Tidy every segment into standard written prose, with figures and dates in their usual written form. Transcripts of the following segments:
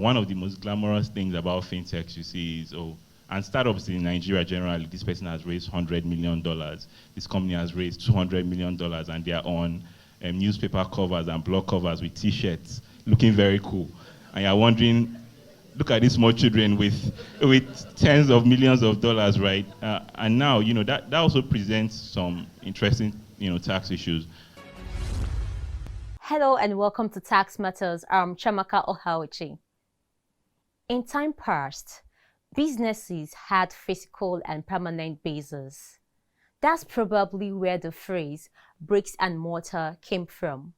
one of the most glamorous things about fintechs you see is, and startups in Nigeria generally, this person has raised $100 million. This company has raised $200 million, and they are on newspaper covers and blog covers with T-shirts, looking very cool. And you're wondering, look at these small children with tens of millions of dollars, right? And now, that also presents some interesting, tax issues. Hello and welcome to Tax Matters. I'm Chamaka Ohaochi. In time past, businesses had physical and permanent bases. That's probably where the phrase bricks and mortar came from.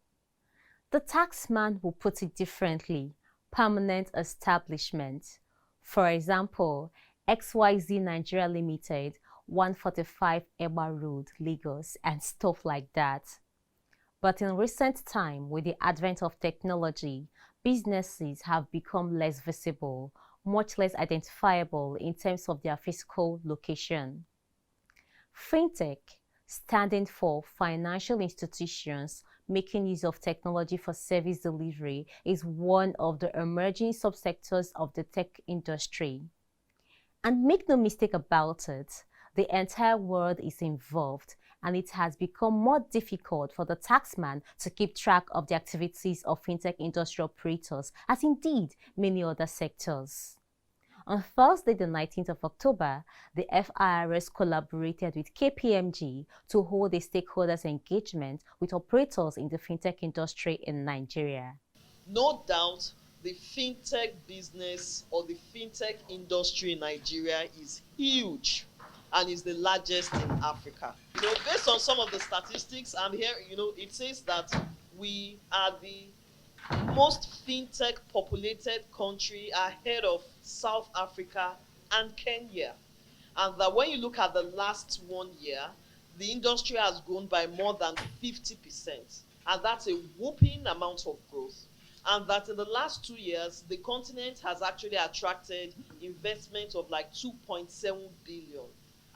The taxman will put it differently: permanent establishment. For example, XYZ Nigeria Limited, 145 Eba Road, Lagos, and stuff like that. But in recent time, with the advent of technology, businesses have become less visible, much less identifiable in terms of their physical location. FINTECH, standing for Financial Institutions Making Use of Technology for Service Delivery, is one of the emerging subsectors of the tech industry. And make no mistake about it, the entire world is involved, and it has become more difficult for the taxman to keep track of the activities of fintech industry operators, as indeed many other sectors. On Thursday, the 19th of October, the FIRS collaborated with KPMG to hold a stakeholders engagement with operators in the fintech industry in Nigeria. No doubt, the fintech business or the fintech industry in Nigeria is huge and is the largest in Africa. Based on some of the statistics, I'm here, it says that we are the most fintech populated country ahead of South Africa and Kenya. And that when you look at the last 1 year, the industry has grown by more than 50%. And that's a whopping amount of growth. And that in the last 2 years, the continent has actually attracted investment of like 2.7 billion.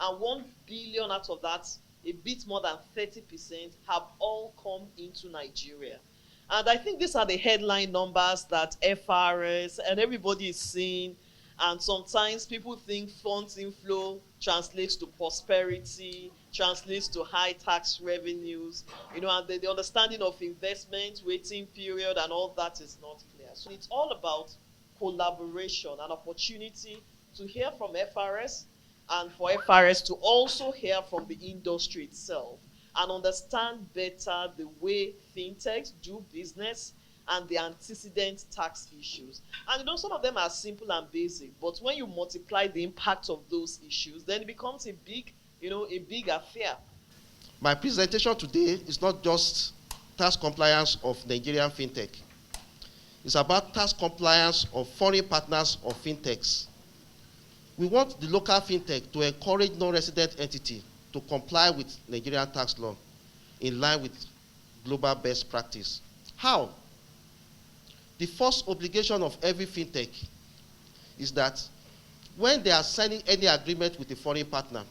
And 1 billion out of that, a bit more than 30%, have all come into Nigeria. And I think these are the headline numbers that FIRS and everybody is seeing. And sometimes people think funds inflow translates to prosperity, translates to high tax revenues, and the understanding of investment, waiting period, and all that is not clear. So it's all about collaboration and opportunity to hear from FIRS and for FIRS to also hear from the industry itself and understand better the way fintechs do business and the antecedent tax issues. And some of them are simple and basic, but when you multiply the impact of those issues, then it becomes a big affair. My presentation today is not just tax compliance of Nigerian fintech. It's about tax compliance of foreign partners of fintechs. We want the local fintech to encourage non-resident entity to comply with Nigerian tax law in line with global best practice. How? The first obligation of every fintech is that when they are signing any agreement with a foreign partner,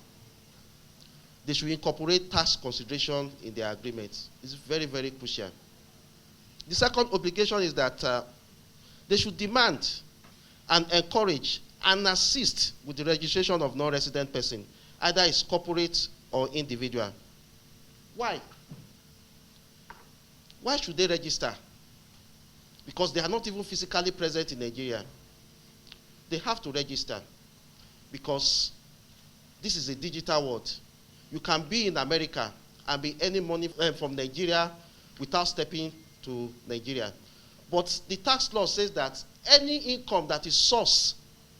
they should incorporate tax consideration in their agreement. It's very, very crucial. The second obligation is that they should demand and encourage and assist with the registration of non-resident person, either it's corporate or individual. Why? Why should they register? Because they are not even physically present in Nigeria. They have to register because this is a digital world. You can be in America and be earning money from Nigeria without stepping to Nigeria. But the tax law says that any income that is sourced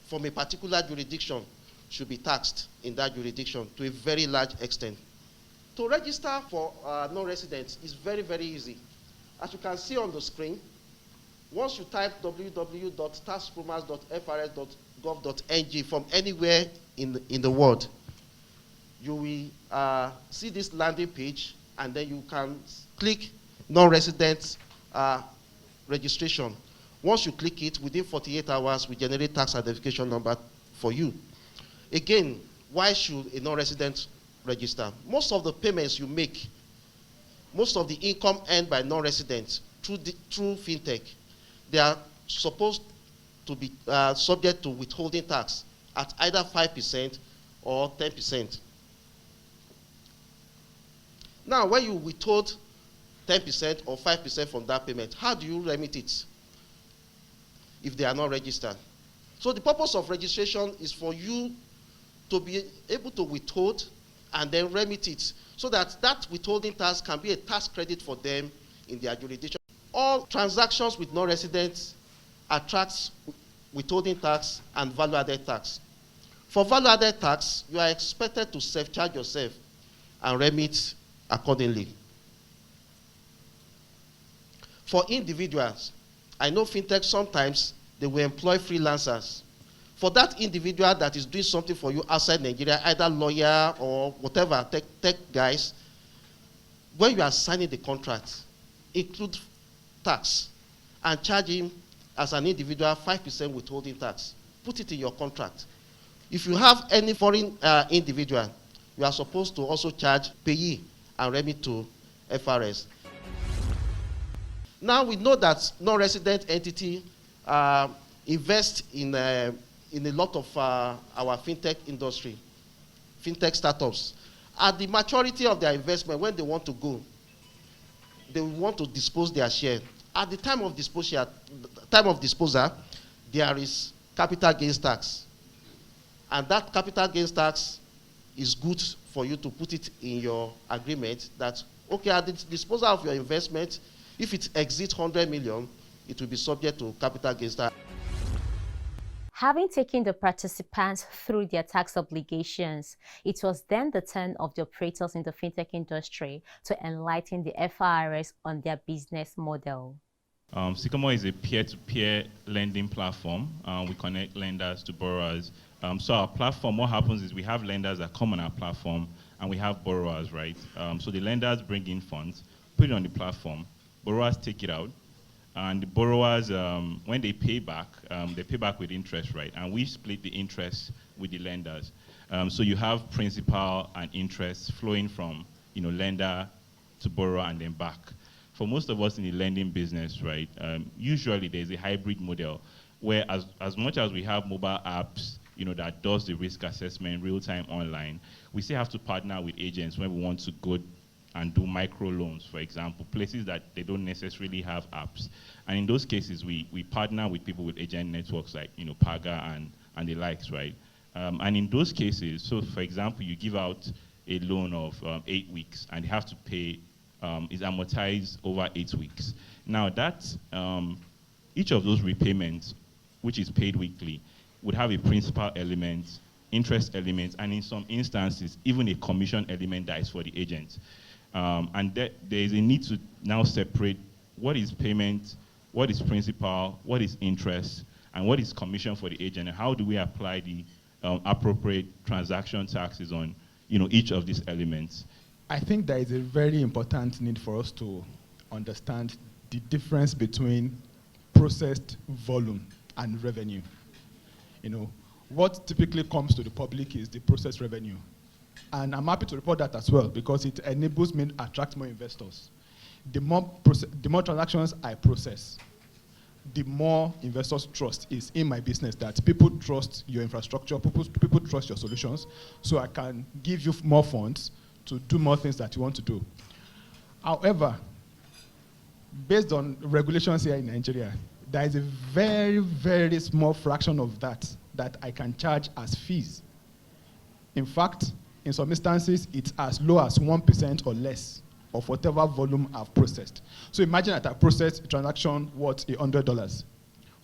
from a particular jurisdiction should be taxed in that jurisdiction to a very large extent. To register for non-residents is very, very easy. As you can see on the screen, once you type www.taxpromos.firs.gov.ng from anywhere in the world, you will see this landing page, and then you can click non-resident registration. Once you click it, within 48 hours, we generate tax identification number for you. Again, why should a non-resident register? Most of the payments you make, most of the income earned by non-residents through fintech, they are supposed to be subject to withholding tax at either 5% or 10%. Now, when you withhold 10% or 5% from that payment, how do you remit it if they are not registered? So the purpose of registration is for you to be able to withhold and then remit it, so that that withholding tax can be a tax credit for them in their jurisdiction. All transactions with non-residents attracts withholding tax and value-added tax. For value-added tax, you are expected to self-charge yourself and remit accordingly. For individuals, I know fintech sometimes they will employ freelancers. For that individual that is doing something for you outside Nigeria, either lawyer or whatever, tech guys, when you are signing the contract, include tax and charge him as an individual 5% withholding tax. Put it in your contract. If you have any foreign individual, you are supposed to also charge payee and remit to FIRS. Now we know that non-resident entity invest in a lot of our fintech industry, fintech startups. At the maturity of their investment, when they want to go, they want to dispose their share. At the time of disposal, there is capital gains tax. And that capital gains tax is good for you to put it in your agreement that, okay, at the disposal of your investment, if it exceeds 100 million, it will be subject to capital gains tax. Having taken the participants through their tax obligations, it was then the turn of the operators in the fintech industry to enlighten the FIRS on their business model. Sycamore is a peer-to-peer lending platform. We connect lenders to borrowers. So our platform, what happens is we have lenders that come on our platform and we have borrowers, right? So the lenders bring in funds, put it on the platform, borrowers take it out, and the borrowers, when they pay back with interest, right? And we split the interest with the lenders. So you have principal and interest flowing from, lender to borrower and then back. For most of us in the lending business, right, usually there's a hybrid model where as much as we have mobile apps, that does the risk assessment real-time online, we still have to partner with agents when we want to go and do micro loans, for example, places that they don't necessarily have apps. And in those cases, we partner with people with agent networks like, Paga and the likes, right? And in those cases, so for example, you give out a loan of 8 weeks and you have to pay, is amortized over 8 weeks. Now that, each of those repayments, which is paid weekly, would have a principal element, interest element, and in some instances, even a commission element that is for the agent. And there is a need to now separate what is payment, what is principal, what is interest, and what is commission for the agent, and how do we apply the appropriate transaction taxes on each of these elements. I think there is a very important need for us to understand the difference between processed volume and revenue. What typically comes to the public is the processed revenue. And I'm happy to report that as well because it enables me to attract more investors. The more transactions I process, the more investors' trust is in my business, that people trust your infrastructure, people trust your solutions, so I can give you more funds to do more things that you want to do. However, based on regulations here in Nigeria, there is a very, very small fraction of that I can charge as fees. In fact, in some instances, it's as low as 1% or less of whatever volume I've processed. So imagine that I processed a transaction worth $100.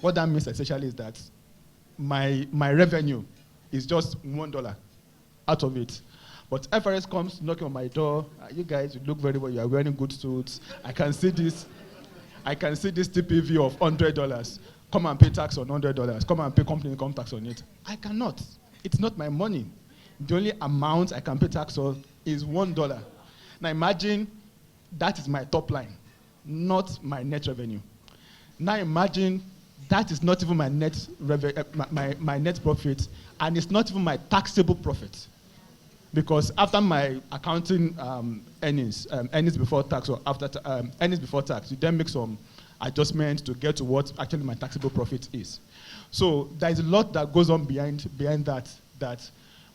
What that means essentially is that my revenue is just $1 out of it. But FIRS comes knocking on my door. You guys, you look very well. You are wearing good suits. I can see this TPV of $100. Come and pay tax on $100. Come and pay company income tax on it. I cannot. It's not my money. The only amount I can pay tax on is $1. Now imagine that is my top line, not my net revenue. Now imagine that is not even my net my net profit, and it's not even my taxable profit. Because after my accounting earnings before tax, or after earnings before tax, you then make some adjustment to get to what actually my taxable profit is. So there is a lot that goes on behind that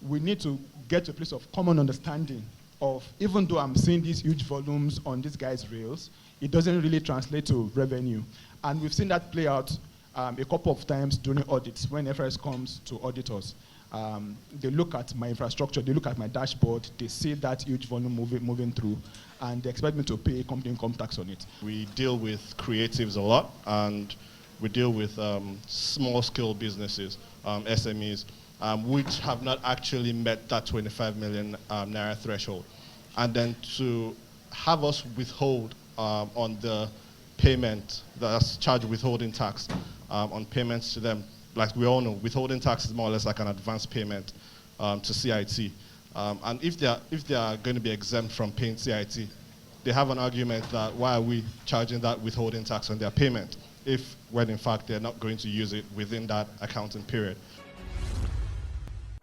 we need to get to a place of common understanding of, even though I'm seeing these huge volumes on these guys' rails, it doesn't really translate to revenue. And we've seen that play out a couple of times during audits when FIRS comes to audit us. They look at my infrastructure, they look at my dashboard, they see that huge volume moving through, and they expect me to pay company income tax on it. We deal with creatives a lot, and we deal with small-scale businesses, SMEs, which have not actually met that 25 million naira threshold. And then to have us withhold on the payment, that's charged withholding tax on payments to them. Like we all know, withholding tax is more or less like an advance payment to CIT. And if they are going to be exempt from paying CIT, they have an argument that why are we charging that withholding tax on their payment when in fact they're not going to use it within that accounting period.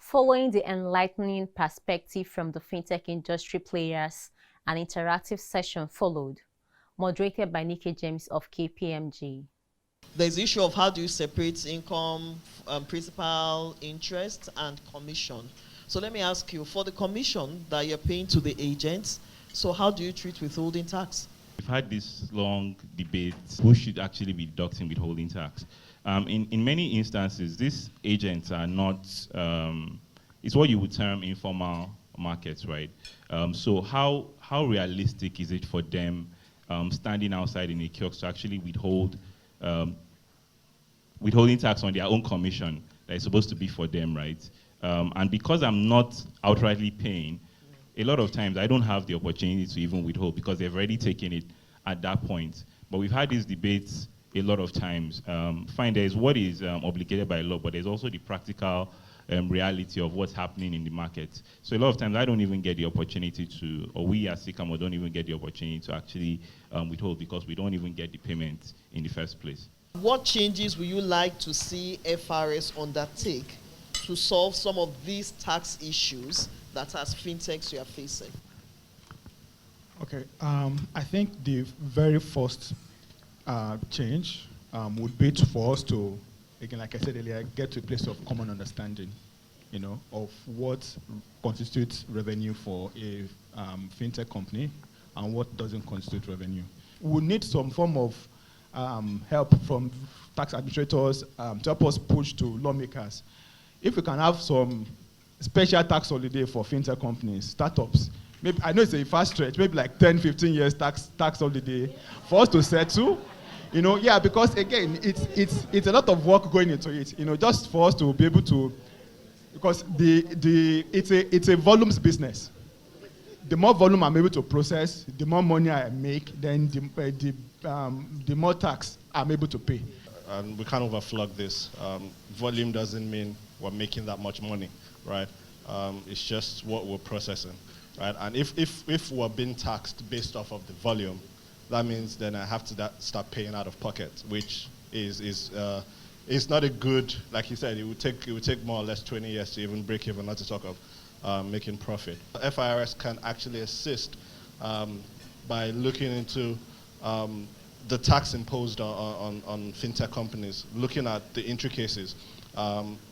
Following the enlightening perspective from the fintech industry players, an interactive session followed, moderated by Nikki James of KPMG. There's the issue of how do you separate income, principal, interest, and commission. So let me ask you, for the commission that you're paying to the agents, so how do you treat withholding tax? We've had this long debate, who should actually be deducting withholding tax. In many instances, these agents are not, it's what you would term informal markets, right? So how realistic is it for them standing outside in a kiosk to actually withholding tax on their own commission that is supposed to be for them, right? And because I'm not outrightly paying, a lot of times I don't have the opportunity to even withhold because they've already taken it at that point. But we've had these debates a lot of times. Fine, there is what is obligated by law, but there's also the practical reality of what's happening in the market. So a lot of times I don't even get the opportunity to, or we as Sycamore don't even get the opportunity to actually withhold because we don't even get the payment in the first place. What changes would you like to see FIRS undertake to solve some of these tax issues that as fintechs you are facing? Okay, I think the very first change would be for us to, again, like I said earlier, get to a place of common understanding, of what constitutes revenue for a fintech company and what doesn't constitute revenue. We need some form of help from tax administrators to help us push to lawmakers. If we can have some special tax holiday for fintech companies, startups, maybe, I know it's a fast stretch, maybe like 10, 15 years tax holiday for us to settle. Because again, it's a lot of work going into it. Just for us to be able to, because it's a volumes business. The more volume I'm able to process, the more money I make, then the more tax I'm able to pay. And we can't overflog this. Volume doesn't mean we're making that much money, right? It's just what we're processing, right? And if we're being taxed based off of the volume, that means then I have to start paying out of pocket, which is not a good, like you said, it would take more or less 20 years to even break even, not to talk of making profit. FIRS can actually assist by looking into the tax imposed on fintech companies, looking at the intricacies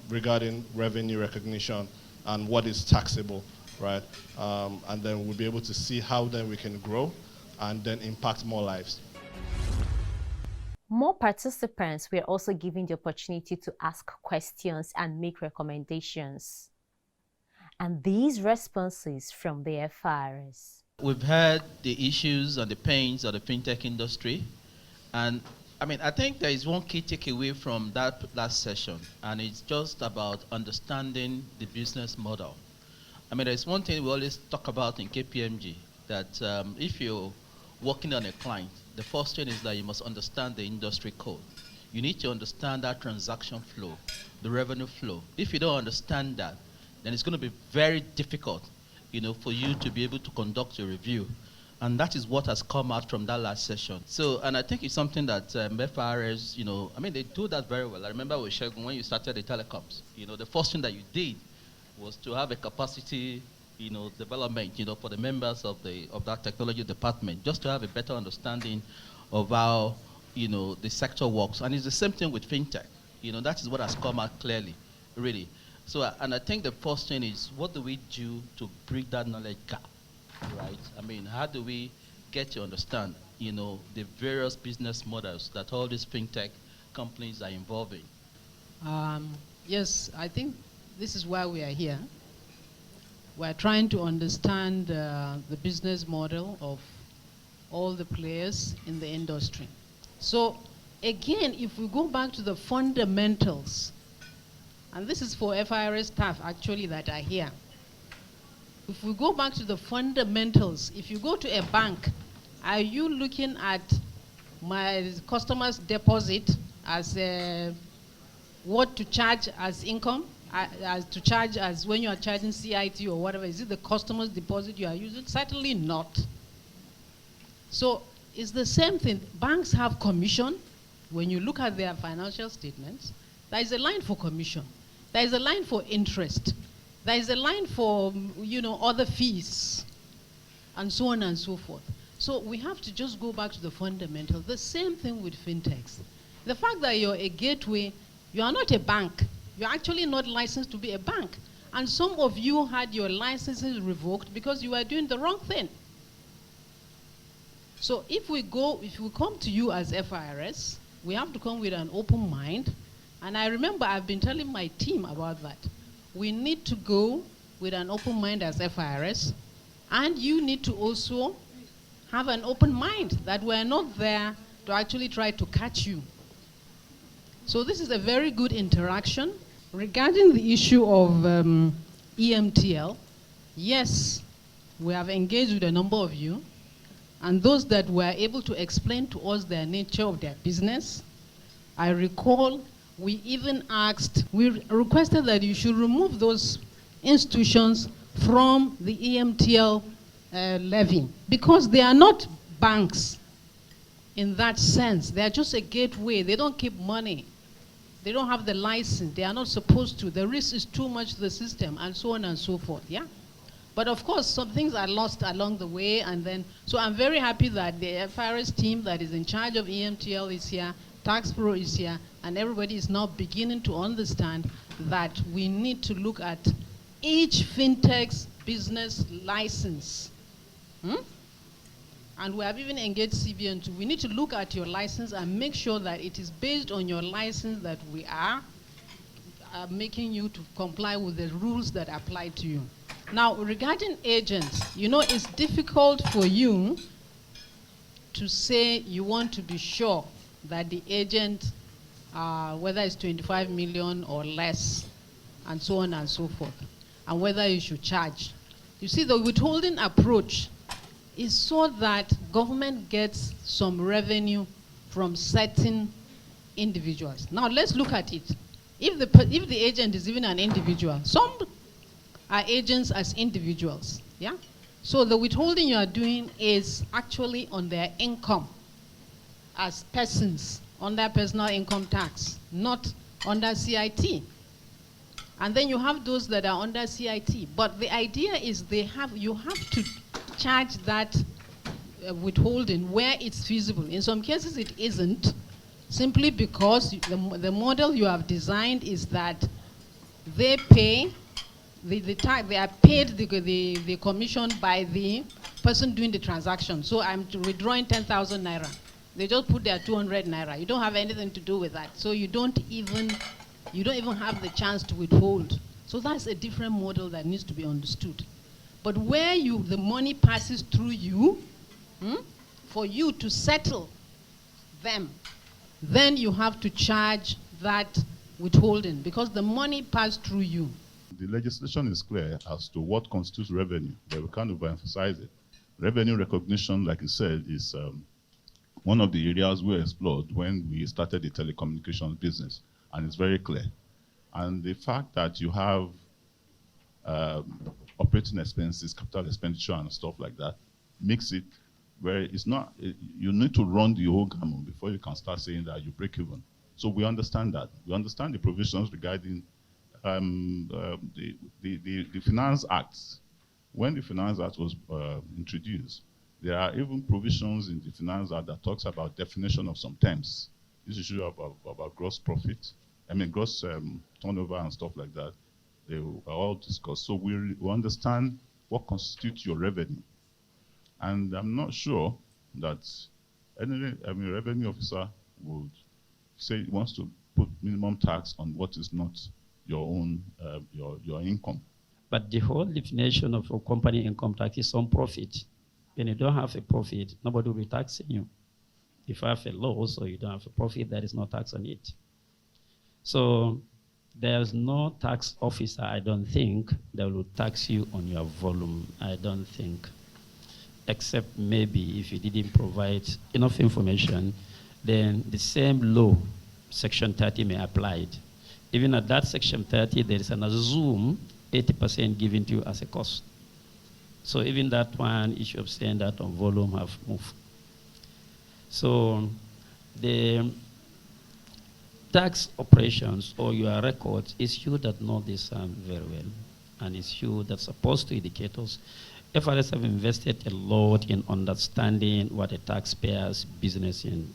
regarding revenue recognition and what is taxable, right? And then we'll be able to see how then we can grow and then impact more lives. More participants were also given the opportunity to ask questions and make recommendations. And these responses from the FIRS. We've heard the issues and the pains of the fintech industry. And I think there is one key takeaway from that last session, and it's just about understanding the business model. There's one thing we always talk about in KPMG, that if you're working on a client, the first thing is that you must understand the industry code. You need to understand that transaction flow, the revenue flow. If you don't understand that, then it's going to be very difficult, for you to be able to conduct a review. And that is what has come out from that last session. So, and I think it's something that FIRS, they do that very well. I remember with Shegun, when you started the telecoms, the first thing that you did was to have a capacity, development, for the members of that technology department, just to have a better understanding of how the sector works. And it's the same thing with fintech. That is what has come out clearly, really. So, and I think the first thing is, what do we do to bridge that knowledge gap, right? I mean, how do we get to understand, the various business models that all these fintech companies are involved in? Yes, I think this is why we are here. We're trying to understand the business model of all the players in the industry. So again, if we go back to the fundamentals, and this is for FIRS staff actually that are here. If we go back to the fundamentals, if you go to a bank, are you looking at my customer's deposit as what to charge as income, as to charge as when you are charging CIT or whatever? Is it the customer's deposit you are using? Certainly not. So it's the same thing. Banks have commission. When you look at their financial statements, there is a line for commission. There is a line for interest. There is a line for, other fees, and so on and so forth. So we have to just go back to the fundamentals. The same thing with fintechs. The fact that you're a gateway, you are not a bank. You're actually not licensed to be a bank. And some of you had your licenses revoked because you were doing the wrong thing. So if we come to you as FIRS, we have to come with an open mind. And I remember I've been telling my team about that. We need to go with an open mind as FIRS, and you need to also have an open mind that we're not there to actually try to catch you. So this is a very good interaction. Regarding the issue of EMTL, yes, we have engaged with a number of you, and those that were able to explain to us the nature of their business. I recall we even requested that you should remove those institutions from the EMTL levy, because they are not banks in that sense. They are just a gateway. They don't keep money. They don't have the license. They are not supposed to. The risk is too much to the system, and so on and so forth, yeah? But of course, some things are lost along the way, and then, so I'm very happy that the FIRS team that is in charge of EMTL is here, Tax Pro is here, and everybody is now beginning to understand that we need to look at each fintech's business license. And we have even engaged CBN too. We need to look at your license and make sure that it is based on your license that we are making you to comply with the rules that apply to you. Now, regarding agents, it's difficult for you to say you want to be sure that the agent, whether it's 25 million or less, and so on and so forth, and whether you should charge. You see, the withholding approach is so that government gets some revenue from certain individuals. Now, let's look at it. If the agent is even an individual, some are agents as individuals, yeah? So the withholding you are doing is actually on their income as persons, under personal income tax, not under CIT. And then you have those that are under CIT. But the idea is you have to charge that withholding where it's feasible. In some cases it isn't, simply because the model you have designed is that they pay they are paid the commission by the person doing the transaction. So I'm withdrawing 10,000 naira. They just put their 200 naira. You don't have anything to do with that. So you don't even have the chance to withhold. So that's a different model that needs to be understood. But where the money passes through you, for you to settle them, then you have to charge that withholding, because the money passed through you. The legislation is clear as to what constitutes revenue, but we can't overemphasize it. Revenue recognition, like you said, is one of the areas we explored when we started the telecommunications business, and it's very clear. And the fact that you have operating expenses, capital expenditure, and stuff like that makes it where it's not, you need to run the whole gamut before you can start saying that you break even. So we understand that. We understand the provisions regarding the Finance Act. When the Finance Act was introduced, There are even provisions in the Finance Act that talks about definition of some terms. This issue about gross profit, gross turnover and stuff like that, they are all discussed. So we understand what constitutes your revenue. And I'm not sure that any revenue officer would say he wants to put minimum tax on what is not your own, your income. But the whole definition of a company income tax is on profit. When you don't have a profit, nobody will be taxing you. If you have a loss or you don't have a profit, there is no tax on it. So there's no tax officer, I don't think, that will tax you on your volume. I don't think. Except maybe if you didn't provide enough information, then the same law, Section 30, may apply. Even at that Section 30, there is an assumed 80% given to you as a cost. So even that one issue of saying that on volume have moved. So the tax operations or your records is you that know this very well, and it's you that's supposed to educate us. FIRS have invested a lot in understanding what a taxpayer's business in.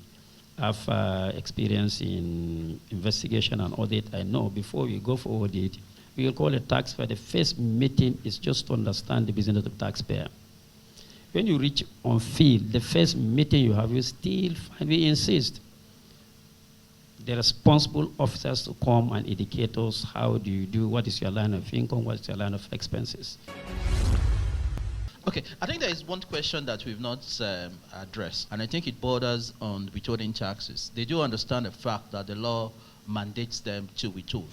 I've experience in investigation and audit. I know before we go for audit, we will call a taxpayer. The first meeting is just to understand the business of the taxpayer. When you reach on field, the first meeting you have, you still find, we insist, the responsible officers to come and educate us. How do you do? What is your line of income? What is your line of expenses? Okay, I think there is one question that we've not addressed, and I think it borders on withholding taxes. They do understand the fact that the law mandates them to withhold,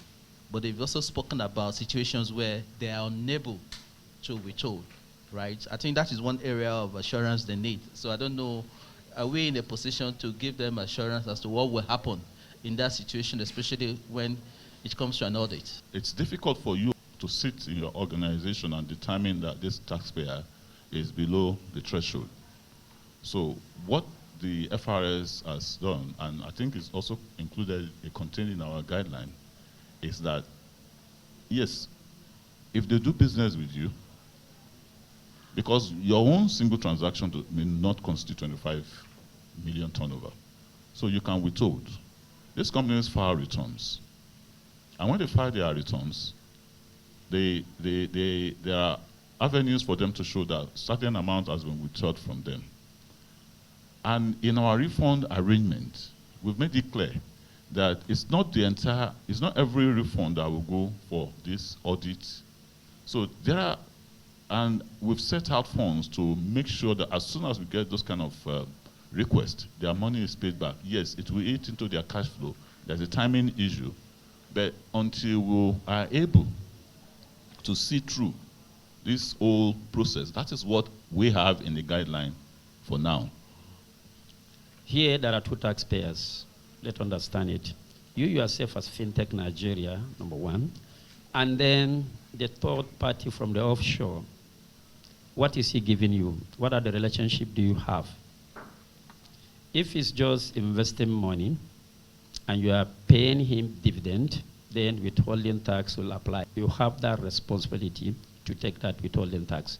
but they've also spoken about situations where they are unable to withhold, right? I think that is one area of assurance they need. So I don't know, are we in a position to give them assurance as to what will happen in that situation, especially when it comes to an audit? It's difficult for you to sit in your organization and determine that this taxpayer is below the threshold. So what the FIRS has done, and I think it's also included, contained in our guideline, is that, yes, if they do business with you, because your own single transaction may not constitute 25 million turnover, so you can withhold. These companies file returns. And when they file their returns, there are avenues for them to show that certain amount has been withheld from them. And in our refund arrangement, we've made it clear that it's not every refund that will go for this audit. So and we've set out funds to make sure that as soon as we get those kind of requests, their money is paid back. Yes, it will eat into their cash flow. There's a timing issue. But until we are able to see through this whole process, that is what we have in the guideline for now. Here there are two taxpayers. Let's understand it. You yourself as FinTech Nigeria, number one, and then the third party from the offshore. What is he giving you? What are the relationship do you have? If it's just investing money and you are paying him dividend, then withholding tax will apply. You have that responsibility to take that withholding tax.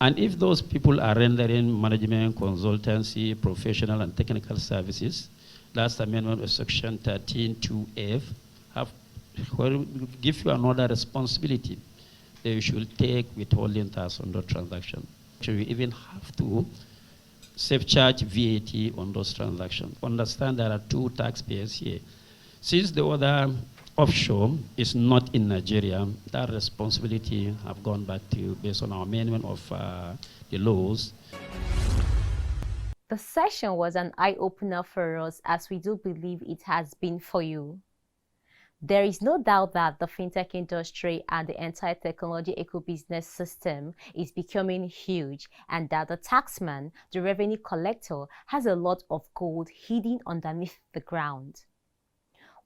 And if those people are rendering management, consultancy, professional and technical services, last amendment of section 13(2)(f) will give you another responsibility. They should take withholding tax on the transaction. So you even have to safeguard VAT on those transactions. Understand there are two taxpayers here. Since the other offshore is not in Nigeria, that responsibility have gone back to you based on our amendment of the laws. The session was an eye-opener for us, as we do believe it has been for you. There is no doubt that the fintech industry and the entire technology eco-business system is becoming huge, and that the taxman, the revenue collector, has a lot of gold hidden underneath the ground.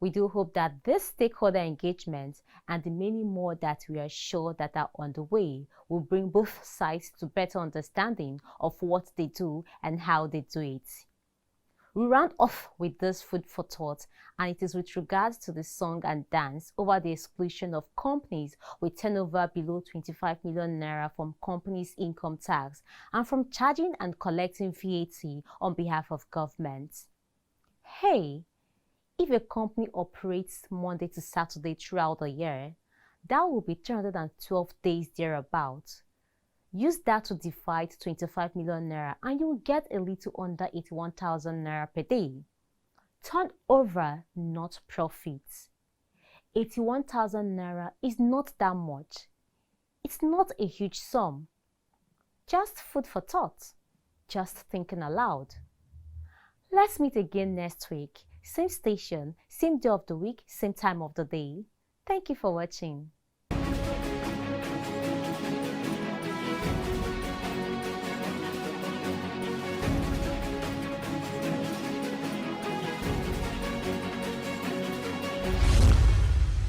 We do hope that this stakeholder engagement and the many more that we are sure that are on the way will bring both sides to better understanding of what they do and how they do it. We round off with this food for thought, and it is with regards to the song and dance over the exclusion of companies with turnover below 25 million naira from companies' income tax and from charging and collecting VAT on behalf of government. Hey, if a company operates Monday to Saturday throughout the year, that will be 312 days thereabout. Use that to divide 25 million naira and you will get a little under 81,000 naira per day. Turnover, not profits. 81,000 naira is not that much. It's not a huge sum. Just food for thought. Just thinking aloud. Let's meet again next week. Same station, same day of the week, same time of the day. Thank you for watching.